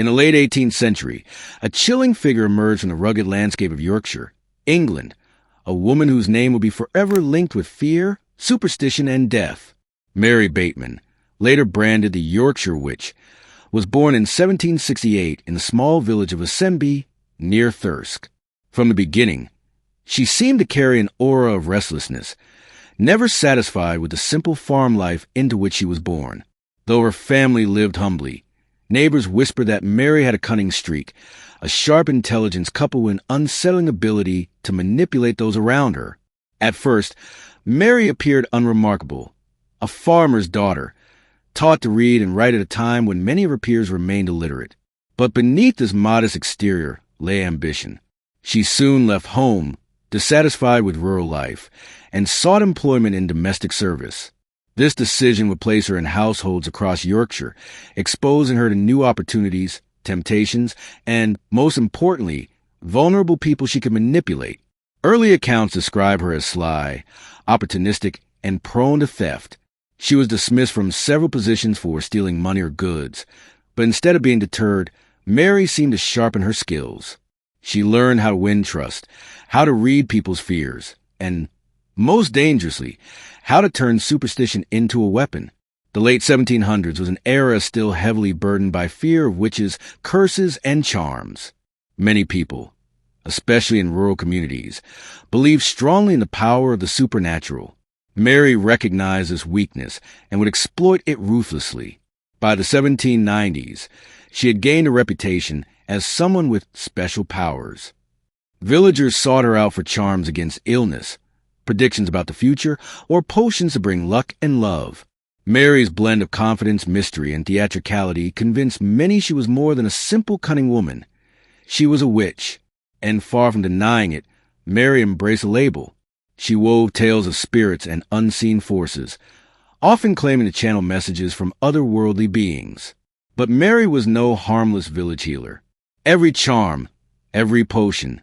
In the late 18th century, a chilling figure emerged from the rugged landscape of Yorkshire, England, a woman whose name will be forever linked with fear, superstition, and death. Mary Bateman, later branded the Yorkshire Witch, was born in 1768 in the small village of Assenby, near Thirsk. From the beginning, she seemed to carry an aura of restlessness, never satisfied with the simple farm life into which she was born. Though her family lived humbly, neighbors whispered that Mary had a cunning streak, a sharp intelligence coupled with an unsettling ability to manipulate those around her. At first, Mary appeared unremarkable, a farmer's daughter, taught to read and write at a time when many of her peers remained illiterate. But beneath this modest exterior lay ambition. She soon left home, dissatisfied with rural life, and sought employment in domestic service. This decision would place her in households across Yorkshire, exposing her to new opportunities, temptations, and, most importantly, vulnerable people she could manipulate. Early accounts describe her as sly, opportunistic, and prone to theft. She was dismissed from several positions for stealing money or goods, but instead of being deterred, Mary seemed to sharpen her skills. She learned how to win trust, how to read people's fears, and, most dangerously, how to turn superstition into a weapon. The late 1700s was an era still heavily burdened by fear of witches, curses, and charms. Many people, especially in rural communities, believed strongly in the power of the supernatural. Mary recognized this weakness and would exploit it ruthlessly. By the 1790s, she had gained a reputation as someone with special powers. Villagers sought her out for charms against illness, predictions about the future, or potions to bring luck and love. Mary's blend of confidence, mystery, and theatricality convinced many she was more than a simple cunning woman. She was a witch, and far from denying it, Mary embraced the label. She wove tales of spirits and unseen forces, often claiming to channel messages from otherworldly beings. But Mary was no harmless village healer. Every charm, every potion,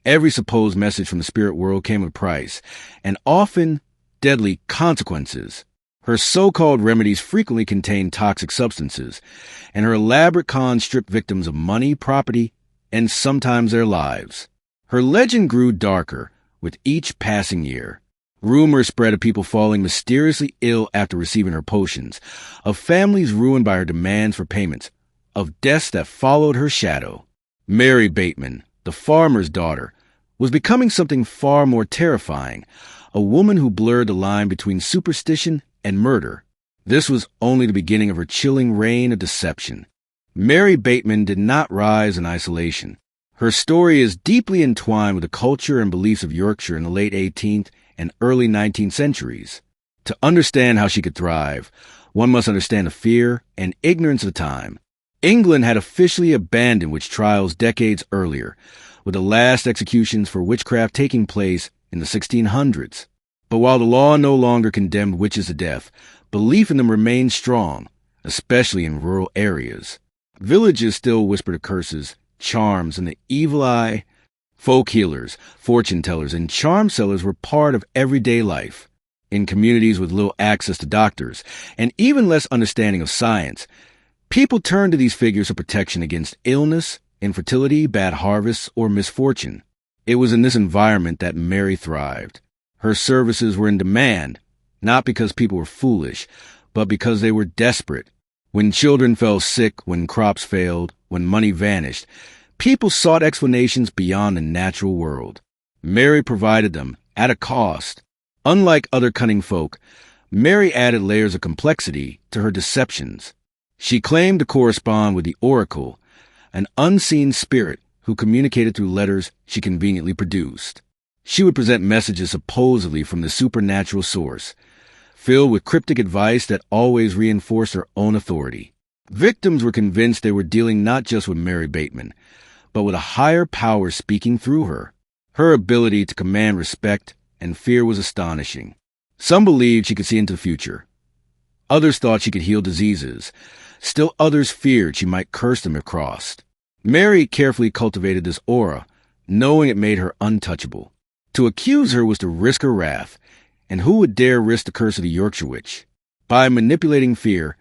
every supposed message from the spirit world came with a price, and often deadly consequences. Her so-called remedies frequently contained toxic substances, and her elaborate cons stripped victims of money, property, and sometimes their lives. Her legend grew darker with each passing year. Rumors spread of people falling mysteriously ill after receiving her potions, of families ruined by her demands for payments, of deaths that followed her shadow. Mary Bateman, the farmer's daughter, was becoming something far more terrifying, a woman who blurred the line between superstition and murder. This was only the beginning of her chilling reign of deception. Mary Bateman did not rise in isolation. Her story is deeply entwined with the culture and beliefs of Yorkshire in the late 18th and early 19th centuries. To understand how she could thrive, one must understand the fear and ignorance of the time. England had officially abandoned witch trials decades earlier, with the last executions for witchcraft taking place in the 1600s. But while the law no longer condemned witches to death, belief in them remained strong, especially in rural areas. Villages still whispered curses, charms, and the evil eye. Folk healers, fortune tellers, and charm sellers were part of everyday life. In communities with little access to doctors, and even less understanding of science, people turned to these figures for protection against illness, infertility, bad harvests, or misfortune. It was in this environment that Mary thrived. Her services were in demand, not because people were foolish, but because they were desperate. When children fell sick, when crops failed, when money vanished, people sought explanations beyond the natural world. Mary provided them at a cost. Unlike other cunning folk, Mary added layers of complexity to her deceptions. She claimed to correspond with the oracle, an unseen spirit who communicated through letters she conveniently produced. She would present messages supposedly from the supernatural source, filled with cryptic advice that always reinforced her own authority. Victims were convinced they were dealing not just with Mary Bateman, but with a higher power speaking through her. Her ability to command respect and fear was astonishing. Some believed she could see into the future. Others thought she could heal diseases. Still others feared she might curse them if crossed. Mary carefully cultivated this aura, knowing it made her untouchable. To accuse her was to risk her wrath, and who would dare risk the curse of the Yorkshire Witch? By manipulating fear,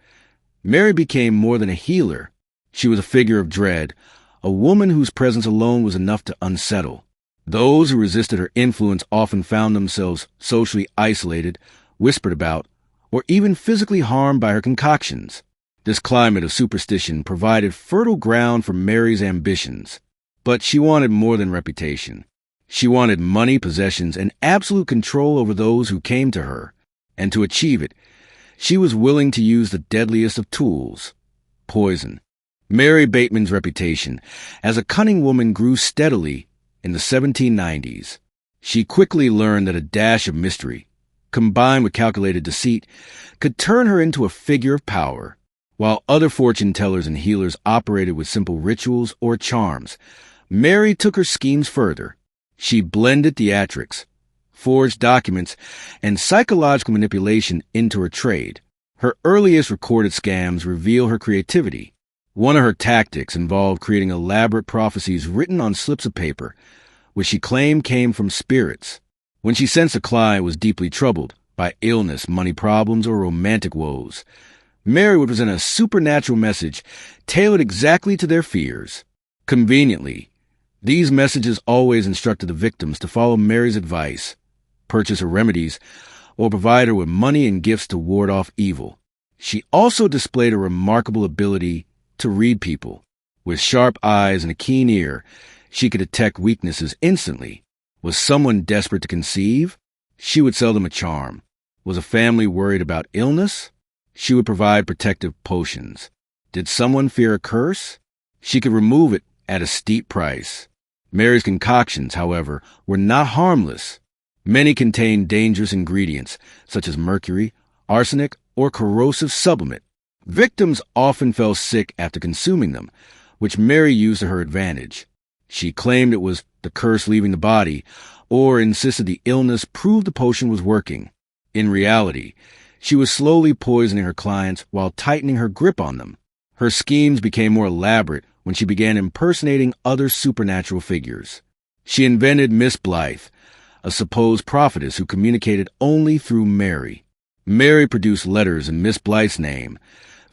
Mary became more than a healer. She was a figure of dread, a woman whose presence alone was enough to unsettle. Those who resisted her influence often found themselves socially isolated, whispered about, or even physically harmed by her concoctions. This climate of superstition provided fertile ground for Mary's ambitions. But she wanted more than reputation. She wanted money, possessions, and absolute control over those who came to her. And to achieve it, she was willing to use the deadliest of tools, poison. Mary Bateman's reputation as a cunning woman grew steadily in the 1790s. She quickly learned that a dash of mystery, combined with calculated deceit, could turn her into a figure of power. While other fortune tellers and healers operated with simple rituals or charms, Mary took her schemes further. She blended theatrics, forged documents, and psychological manipulation into her trade. Her earliest recorded scams reveal her creativity. One of her tactics involved creating elaborate prophecies written on slips of paper, which she claimed came from spirits. When she sensed a client was deeply troubled by illness, money problems, or romantic woes, Mary would present a supernatural message tailored exactly to their fears. Conveniently, these messages always instructed the victims to follow Mary's advice, purchase her remedies, or provide her with money and gifts to ward off evil. She also displayed a remarkable ability to read people. With sharp eyes and a keen ear, she could detect weaknesses instantly. Was someone desperate to conceive? She would sell them a charm. Was a family worried about illness? She would provide protective potions. Did someone fear a curse? She could remove it at a steep price. Mary's concoctions, however, were not harmless. Many contained dangerous ingredients, such as mercury, arsenic, or corrosive sublimate. Victims often fell sick after consuming them, which Mary used to her advantage. She claimed it was the curse leaving the body, or insisted the illness proved the potion was working. In reality, she was slowly poisoning her clients while tightening her grip on them. Her schemes became more elaborate when she began impersonating other supernatural figures. She invented Miss Blythe, a supposed prophetess who communicated only through Mary. Mary produced letters in Miss Blythe's name,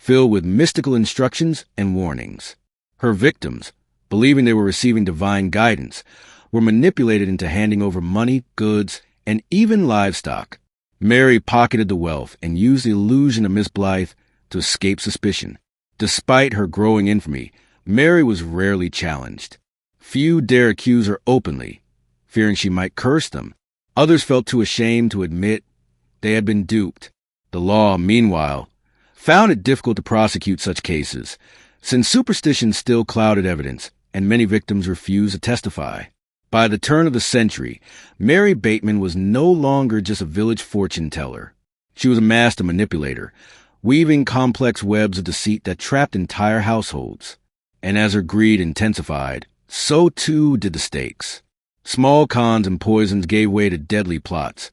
filled with mystical instructions and warnings. Her victims, believing they were receiving divine guidance, were manipulated into handing over money, goods, and even livestock. Mary pocketed the wealth and used the illusion of Miss Blythe to escape suspicion. Despite her growing infamy, Mary was rarely challenged. Few dare accuse her openly, fearing she might curse them. Others felt too ashamed to admit they had been duped. The law, meanwhile, found it difficult to prosecute such cases, since superstition still clouded evidence, and many victims refused to testify. By the turn of the century, Mary Bateman was no longer just a village fortune teller. She was a master manipulator, weaving complex webs of deceit that trapped entire households. And as her greed intensified, so too did the stakes. Small cons and poisons gave way to deadly plots,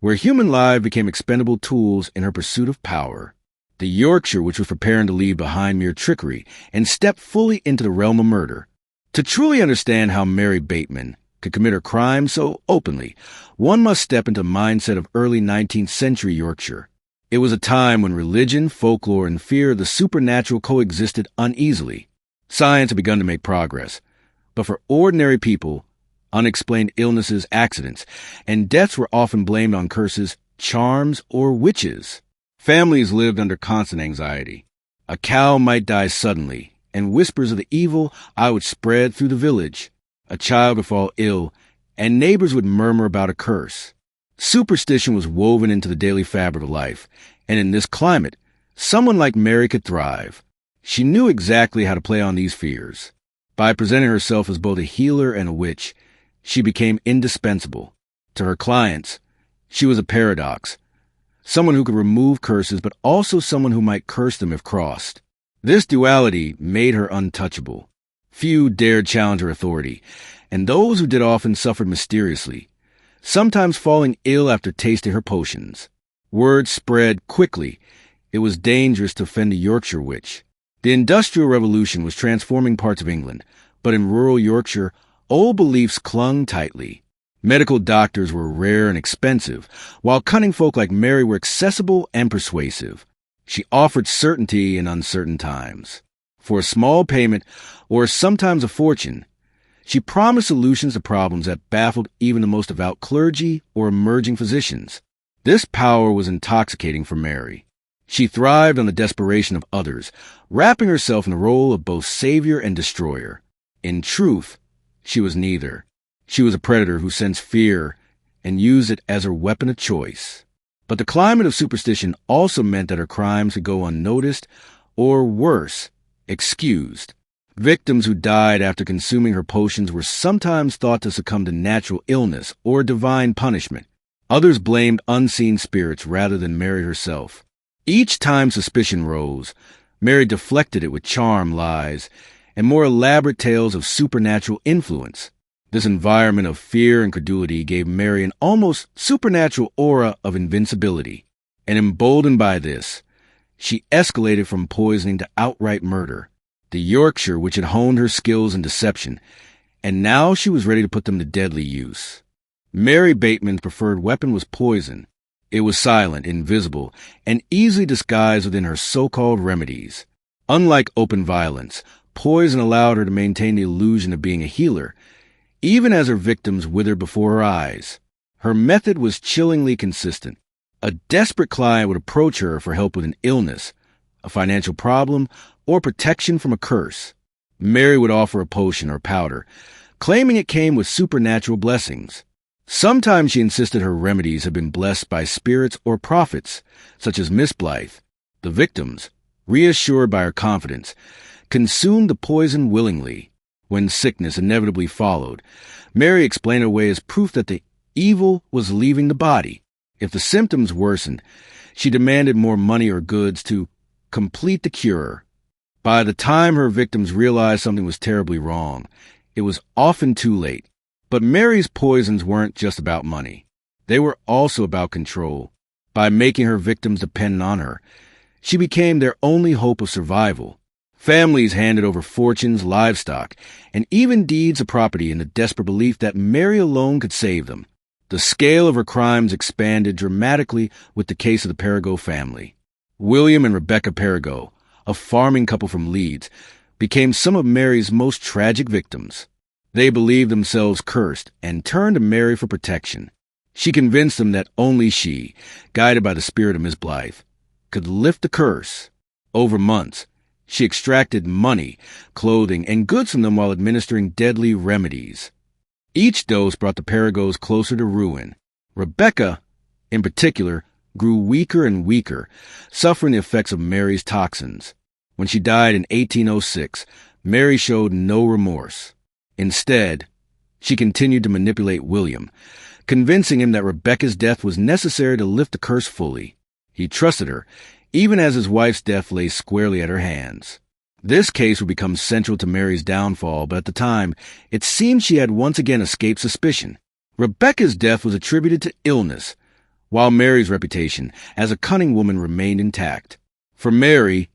where human lives became expendable tools in her pursuit of power. The Yorkshire Witch was preparing to leave behind mere trickery and step fully into the realm of murder. To truly understand how Mary Bateman could commit her crimes so openly, one must step into the mindset of early 19th century Yorkshire. It was a time when religion, folklore, and fear of the supernatural coexisted uneasily. Science had begun to make progress, but for ordinary people, unexplained illnesses, accidents, and deaths were often blamed on curses, charms, or witches. Families lived under constant anxiety. A cow might die suddenly, and whispers of the evil eye would spread through the village. A child would fall ill, and neighbors would murmur about a curse. Superstition was woven into the daily fabric of life, and in this climate, someone like Mary could thrive. She knew exactly how to play on these fears. By presenting herself as both a healer and a witch, she became indispensable. To her clients, she was a paradox, someone who could remove curses, but also someone who might curse them if crossed. This duality made her untouchable. Few dared challenge her authority, and those who did often suffered mysteriously, sometimes falling ill after tasting her potions. Word spread quickly. It was dangerous to offend a Yorkshire witch. The Industrial Revolution was transforming parts of England, but in rural Yorkshire, old beliefs clung tightly. Medical doctors were rare and expensive, while cunning folk like Mary were accessible and persuasive. She offered certainty in uncertain times. For a small payment, or sometimes a fortune, she promised solutions to problems that baffled even the most devout clergy or emerging physicians. This power was intoxicating for Mary. She thrived on the desperation of others, wrapping herself in the role of both savior and destroyer. In truth, she was neither. She was a predator who sensed fear and used it as her weapon of choice. But the climate of superstition also meant that her crimes could go unnoticed, or worse, excused. Victims who died after consuming her potions were sometimes thought to succumb to natural illness or divine punishment. Others blamed unseen spirits rather than Mary herself. Each time suspicion rose, Mary deflected it with charm, lies, and more elaborate tales of supernatural influence. This environment of fear and credulity gave Mary an almost supernatural aura of invincibility. And emboldened by this, she escalated from poisoning to outright murder. The Yorkshire Witch had honed her skills in deception, and now she was ready to put them to deadly use. Mary Bateman's preferred weapon was poison. It was silent, invisible, and easily disguised within her so-called remedies. Unlike open violence, poison allowed her to maintain the illusion of being a healer, even as her victims withered before her eyes. Her method was chillingly consistent. A desperate client would approach her for help with an illness, a financial problem, or protection from a curse. Mary would offer a potion or powder, claiming it came with supernatural blessings. Sometimes she insisted her remedies had been blessed by spirits or prophets, such as Miss Blythe. The victims, reassured by her confidence, consumed the poison willingly. When sickness inevitably followed, Mary explained it away as proof that the evil was leaving the body. If the symptoms worsened, she demanded more money or goods to complete the cure. By the time her victims realized something was terribly wrong, it was often too late. But Mary's poisons weren't just about money. They were also about control. By making her victims dependent on her, she became their only hope of survival. Families handed over fortunes, livestock, and even deeds of property in the desperate belief that Mary alone could save them. The scale of her crimes expanded dramatically with the case of the Perigo family. William and Rebecca Perigo, a farming couple from Leeds, became some of Mary's most tragic victims. They believed themselves cursed and turned to Mary for protection. She convinced them that only she, guided by the spirit of Miss Blythe, could lift the curse. Over months, she extracted money, clothing, and goods from them while administering deadly remedies. Each dose brought the Perigos closer to ruin. Rebecca, in particular, grew weaker and weaker, suffering the effects of Mary's toxins. When she died in 1806, Mary showed no remorse. Instead, she continued to manipulate William, convincing him that Rebecca's death was necessary to lift the curse fully. He trusted her, even as his wife's death lay squarely at her hands. This case would become central to Mary's downfall, but at the time, it seemed she had once again escaped suspicion. Rebecca's death was attributed to illness, while Mary's reputation as a cunning woman remained intact. For Mary,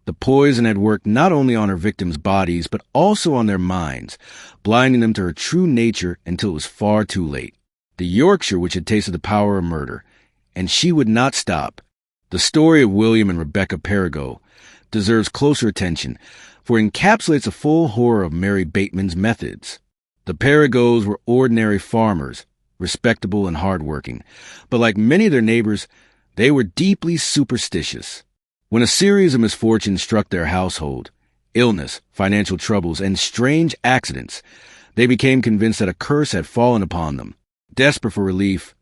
the poison had worked not only on her victims' bodies, but also on their minds, blinding them to her true nature until it was far too late. The Yorkshire Witch had tasted the power of murder, and she would not stop. The story of William and Rebecca Perigo deserves closer attention, for it encapsulates the full horror of Mary Bateman's methods. The Perigos were ordinary farmers, respectable and hardworking, but like many of their neighbors, they were deeply superstitious. When a series of misfortunes struck their household, illness, financial troubles, and strange accidents, they became convinced that a curse had fallen upon them. Desperate for relief,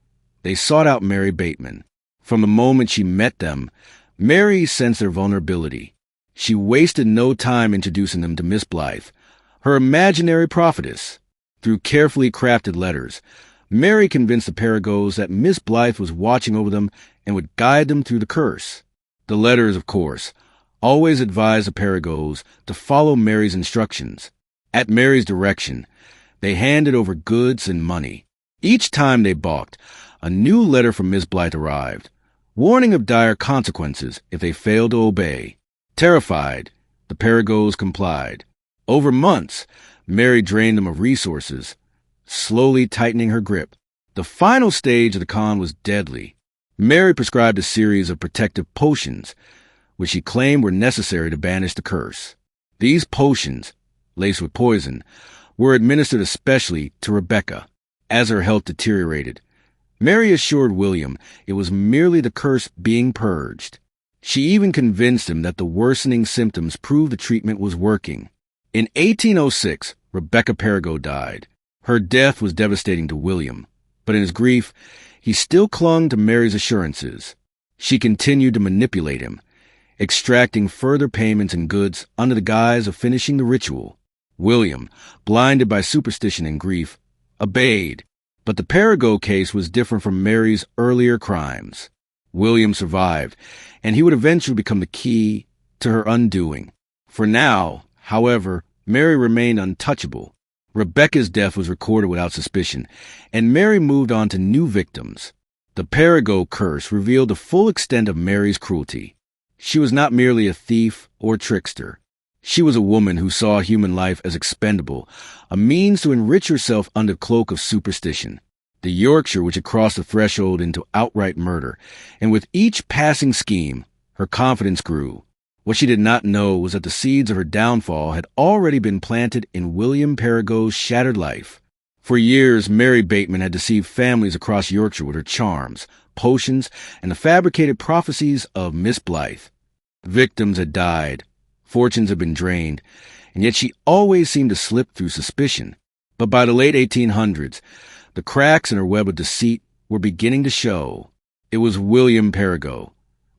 they sought out Mary Bateman. From the moment she met them, Mary sensed their vulnerability. She wasted no time introducing them to Miss Blythe, her imaginary prophetess. Through carefully crafted letters, Mary convinced the Perigos that Miss Blythe was watching over them and would guide them through the curse. The letters, of course, always advised the Perigos to follow Mary's instructions. At Mary's direction, they handed over goods and money. Each time they balked, a new letter from Miss Blythe arrived, warning of dire consequences if they failed to obey. Terrified, the Perigos complied. Over months, Mary drained them of resources, slowly tightening her grip. The final stage of the con was deadly. Mary prescribed a series of protective potions, which she claimed were necessary to banish the curse. These potions, laced with poison, were administered especially to Rebecca, as her health deteriorated. Mary assured William it was merely the curse being purged. She even convinced him that the worsening symptoms proved the treatment was working. In 1806, Rebecca Perigo died. Her death was devastating to William, but in his grief, he still clung to Mary's assurances. She continued to manipulate him, extracting further payments and goods under the guise of finishing the ritual. William, blinded by superstition and grief, obeyed. But the Perigo case was different from Mary's earlier crimes. William survived, and he would eventually become the key to her undoing. For now, however, Mary remained untouchable. Rebecca's death was recorded without suspicion, and Mary moved on to new victims. The Perigo curse revealed the full extent of Mary's cruelty. She was not merely a thief or trickster. She was a woman who saw human life as expendable, a means to enrich herself under the cloak of superstition. The Yorkshire Witch had crossed the threshold into outright murder, and with each passing scheme, her confidence grew. What she did not know was that the seeds of her downfall had already been planted in William Perigo's shattered life. For years, Mary Bateman had deceived families across Yorkshire with her charms, potions, and the fabricated prophecies of Miss Blythe. Victims had died, fortunes had been drained, and yet she always seemed to slip through suspicion. But by the late 1800s, the cracks in her web of deceit were beginning to show. It was William Perigo,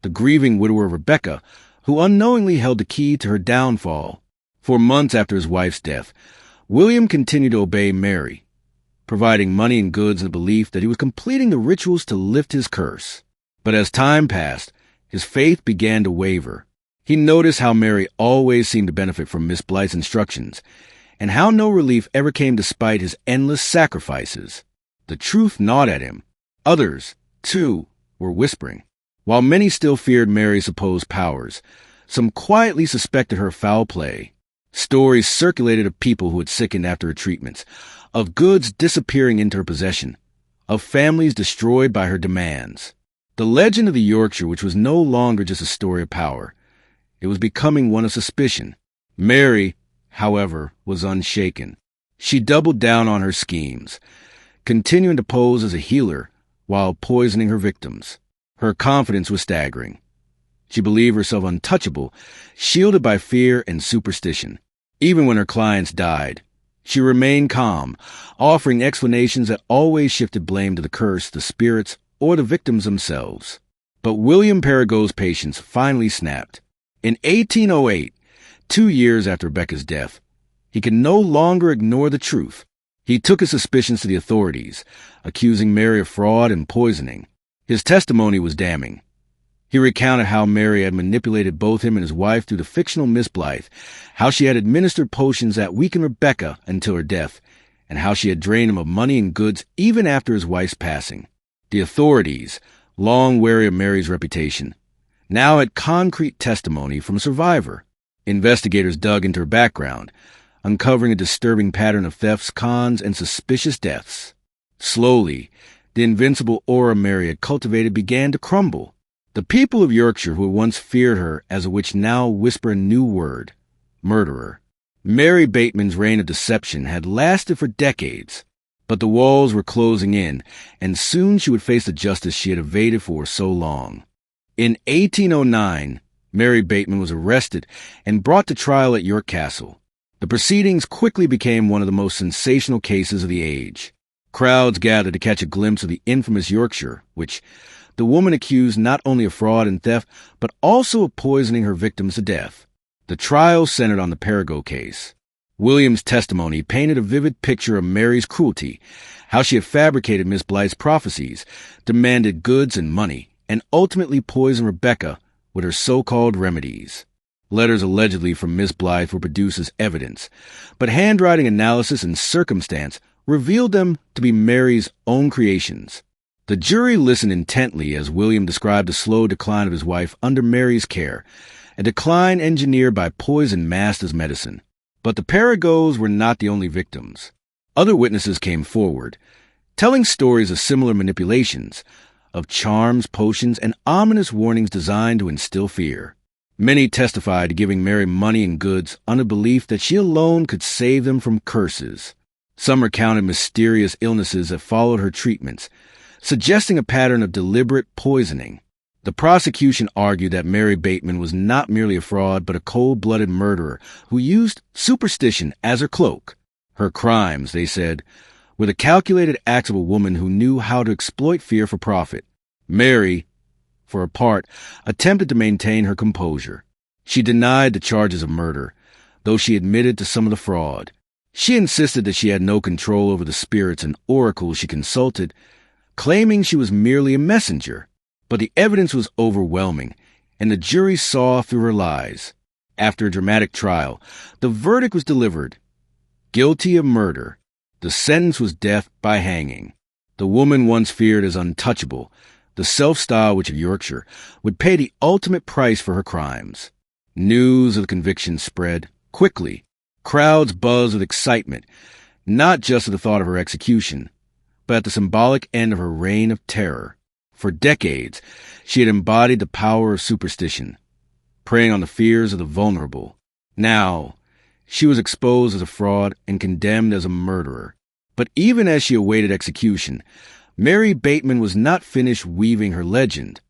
the grieving widower of Rebecca, who unknowingly held the key to her downfall. For months after his wife's death, William continued to obey Mary, providing money and goods in the belief that he was completing the rituals to lift his curse. But as time passed, his faith began to waver. He noticed how Mary always seemed to benefit from Miss Blythe's instructions, and how no relief ever came despite his endless sacrifices. The truth gnawed at him. Others, too, were whispering. While many still feared Mary's supposed powers, some quietly suspected her foul play. Stories circulated of people who had sickened after her treatments, of goods disappearing into her possession, of families destroyed by her demands. The legend of the Yorkshire Witch was no longer just a story of power. It was becoming one of suspicion. Mary, however, was unshaken. She doubled down on her schemes, continuing to pose as a healer while poisoning her victims. Her confidence was staggering. She believed herself untouchable, shielded by fear and superstition. Even when her clients died, she remained calm, offering explanations that always shifted blame to the curse, the spirits, or the victims themselves. But William Perigo's patience finally snapped. In 1808, 2 years after Rebecca's death, he could no longer ignore the truth. He took his suspicions to the authorities, accusing Mary of fraud and poisoning. His testimony was damning. He recounted how Mary had manipulated both him and his wife through the fictional Miss Blythe, how she had administered potions that weakened Rebecca until her death, and how she had drained him of money and goods even after his wife's passing. The authorities, long wary of Mary's reputation, now had concrete testimony from a survivor. Investigators dug into her background, uncovering a disturbing pattern of thefts, cons, and suspicious deaths. Slowly, the invincible aura Mary had cultivated began to crumble. The people of Yorkshire who had once feared her as a witch now whisper a new word: murderer. Mary Bateman's reign of deception had lasted for decades, but the walls were closing in, and soon she would face the justice she had evaded for so long. In 1809, Mary Bateman was arrested and brought to trial at York Castle. The proceedings quickly became one of the most sensational cases of the age. Crowds gathered to catch a glimpse of the infamous Yorkshire Witch, the woman accused not only of fraud and theft, but also of poisoning her victims to death. The trial centered on the Perigo case. William's testimony painted a vivid picture of Mary's cruelty, how she had fabricated Miss Blythe's prophecies, demanded goods and money, and ultimately poisoned Rebecca with her so-called remedies. Letters allegedly from Miss Blythe were produced as evidence, but handwriting analysis and circumstance revealed them to be Mary's own creations. The jury listened intently as William described the slow decline of his wife under Mary's care, a decline engineered by poison masked as medicine. But the Perigos were not the only victims. Other witnesses came forward, telling stories of similar manipulations, of charms, potions, and ominous warnings designed to instill fear. Many testified to giving Mary money and goods on the belief that she alone could save them from curses. Some recounted mysterious illnesses that followed her treatments, suggesting a pattern of deliberate poisoning. The prosecution argued that Mary Bateman was not merely a fraud but a cold-blooded murderer who used superstition as her cloak. Her crimes, they said, were the calculated acts of a woman who knew how to exploit fear for profit. Mary, for her part, attempted to maintain her composure. She denied the charges of murder, though she admitted to some of the fraud. She insisted that she had no control over the spirits and oracles she consulted, claiming she was merely a messenger. But the evidence was overwhelming, and the jury saw through her lies. After a dramatic trial, the verdict was delivered. Guilty of murder. The sentence was death by hanging. The woman once feared as untouchable, the self-styled Witch of Yorkshire, would pay the ultimate price for her crimes. News of the conviction spread quickly. Crowds buzzed with excitement, not just at the thought of her execution, but at the symbolic end of her reign of terror. For decades, she had embodied the power of superstition, preying on the fears of the vulnerable. Now, she was exposed as a fraud and condemned as a murderer. But even as she awaited execution, Mary Bateman was not finished weaving her legend.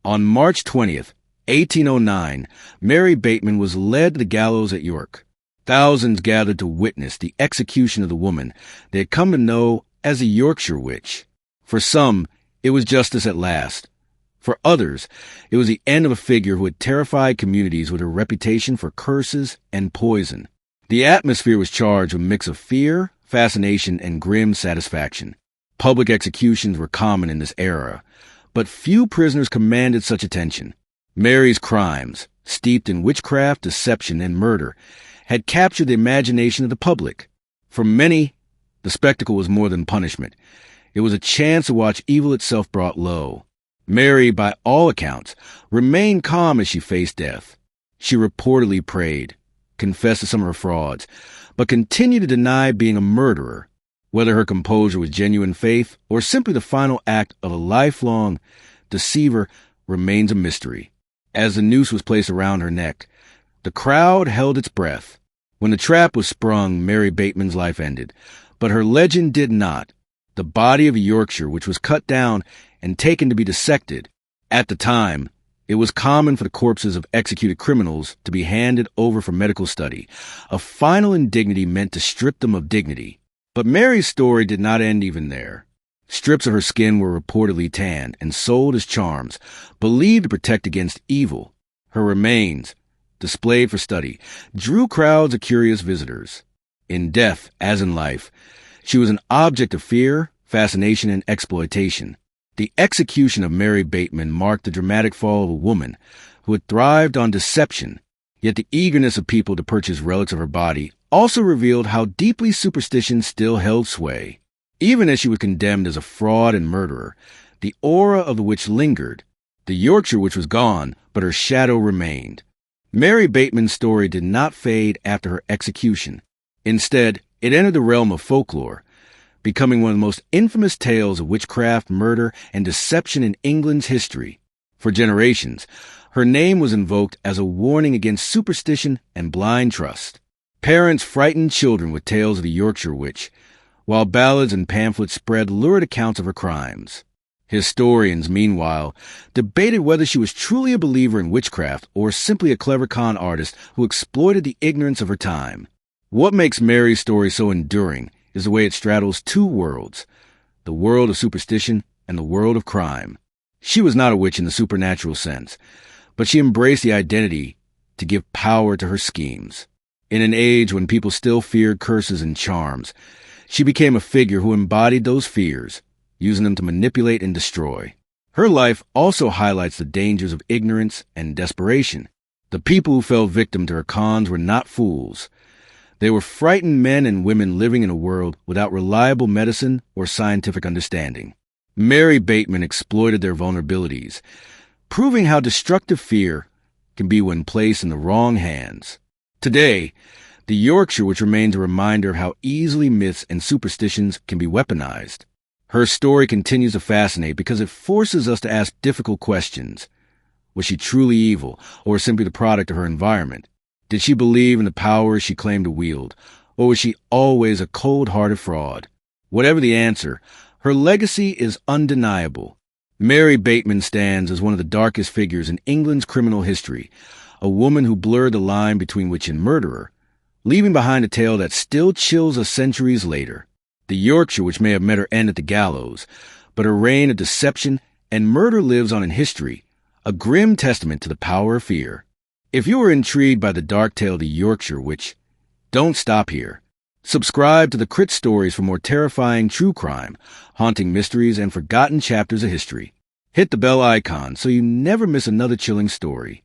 On March 20th, 1809, Mary Bateman was led to the gallows at York. Thousands gathered to witness the execution of the woman they had come to know as the Yorkshire Witch. For some, it was justice at last. For others, it was the end of a figure who had terrified communities with her reputation for curses and poison. The atmosphere was charged with a mix of fear, fascination, and grim satisfaction. Public executions were common in this era, but few prisoners commanded such attention. Mary's crimes, steeped in witchcraft, deception, and murder, had captured the imagination of the public. For many, the spectacle was more than punishment. It was a chance to watch evil itself brought low. Mary, by all accounts, remained calm as she faced death. She reportedly prayed, confessed to some of her frauds, but continued to deny being a murderer. Whether her composure was genuine faith or simply the final act of a lifelong deceiver remains a mystery. As the noose was placed around her neck, the crowd held its breath. When the trap was sprung, Mary Bateman's life ended, but her legend did not. The body of a Yorkshire Witch was cut down and taken to be dissected. At the time, it was common for the corpses of executed criminals to be handed over for medical study, a final indignity meant to strip them of dignity. But Mary's story did not end even there. Strips of her skin were reportedly tanned and sold as charms, believed to protect against evil. Her remains, displayed for study, drew crowds of curious visitors. In death, as in life, she was an object of fear, fascination, and exploitation. The execution of Mary Bateman marked the dramatic fall of a woman who had thrived on deception, yet the eagerness of people to purchase relics of her body also revealed how deeply superstition still held sway. Even as she was condemned as a fraud and murderer, the aura of the witch lingered. The Yorkshire Witch was gone, but her shadow remained. Mary Bateman's story did not fade after her execution. Instead, it entered the realm of folklore, becoming one of the most infamous tales of witchcraft, murder, and deception in England's history. For generations, her name was invoked as a warning against superstition and blind trust. Parents frightened children with tales of the Yorkshire Witch, while ballads and pamphlets spread lurid accounts of her crimes. Historians, meanwhile, debated whether she was truly a believer in witchcraft or simply a clever con artist who exploited the ignorance of her time. What makes Mary's story so enduring is the way it straddles two worlds, the world of superstition and the world of crime. She was not a witch in the supernatural sense, but she embraced the identity to give power to her schemes. In an age when people still feared curses and charms, she became a figure who embodied those fears, using them to manipulate and destroy. Her life also highlights the dangers of ignorance and desperation. The people who fell victim to her cons were not fools. They were frightened men and women living in a world without reliable medicine or scientific understanding. Mary Bateman exploited their vulnerabilities, proving how destructive fear can be when placed in the wrong hands. Today, the Yorkshire Witch remains a reminder of how easily myths and superstitions can be weaponized. Her story continues to fascinate because it forces us to ask difficult questions. Was she truly evil, or simply the product of her environment? Did she believe in the power she claimed to wield, or was she always a cold-hearted fraud? Whatever the answer, her legacy is undeniable. Mary Bateman stands as one of the darkest figures in England's criminal history, a woman who blurred the line between witch and murderer, leaving behind a tale that still chills us centuries later. The Yorkshire Witch may have met her end at the gallows, but her reign of deception and murder lives on in history, a grim testament to the power of fear. If you are intrigued by the dark tale of the Yorkshire Witch, don't stop here. Subscribe to the Crit Stories for more terrifying true crime, haunting mysteries, and forgotten chapters of history. Hit the bell icon so you never miss another chilling story.